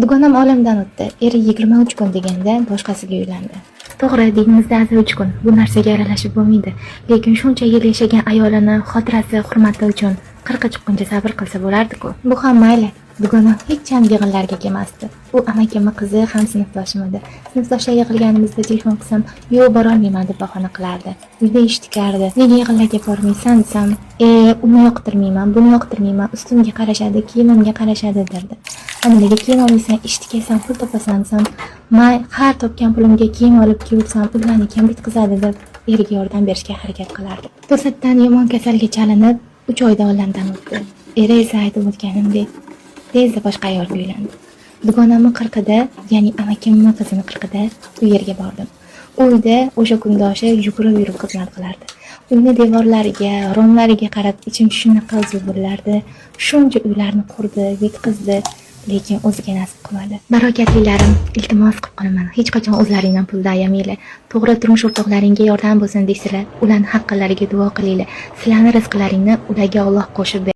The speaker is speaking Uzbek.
Dugonam olamdan o'tdi. Eri 23 kun deganda boshqasiga uylandi. To'g'ri, dinimizda 3 kun bu narsaga aralashib bo'lmaydi. Lekin shuncha yil yashagan ayolini xotirasi, hurmati uchun 40 chiqquncha sabr qilsa bo'lardi-ku. Bu ham mayli. Dugonam hech ham yig'inlarga kelmasdi. U amakimning qizi ham sinfdoshim edi. Sinfdoshlarga qilganimizda telefon qilsam, "Yo'q, bora olmayman" deb bahona qilardi. Uyda eshitikardi. "Nega yig'inlarga bormaysan?" desam, uni yoqtirmayman, buni yoqtirmayman, ustimga qarashadi, kiyimimga qarashadi" derdi. "Nega kiyim olmaysan, ishga kelsam pul topasan" desam, "Men har topgan pulimga kiyim olib kiysam, ularni ham bitqizadi" deb eriga yordam berishga harakat qilardi. To'satdan yomon kasalga chalinib, 3 oyda olamdan o'tdi. Eri esa aytib o'tganimdek tezda boshqa ayolga uylandi. Dugonamning 40'da, ya'ni amakimning qizining 40'da u yerga bordim. Uyda o'sha kundoshi yugurib yurib xizmat qilardi. Uyni devorlariga, romlariga qarab ichim shunaqa huzur bo'lardi. Shuncha uylarni qurdi, bitqizdi, lekin o'ziga nasib qilmadi. Barokatlilarim, iltimos qilib qolaman, hech qachon o'zlaringdan pulda ayamanglar. To'g'ri turmush o'rtoqlaringga yordam bo'lsin deysizlar, ularning haqqilariga duo qilinglar. Sizlarning rizqlaringni ularga Alloh qo'shib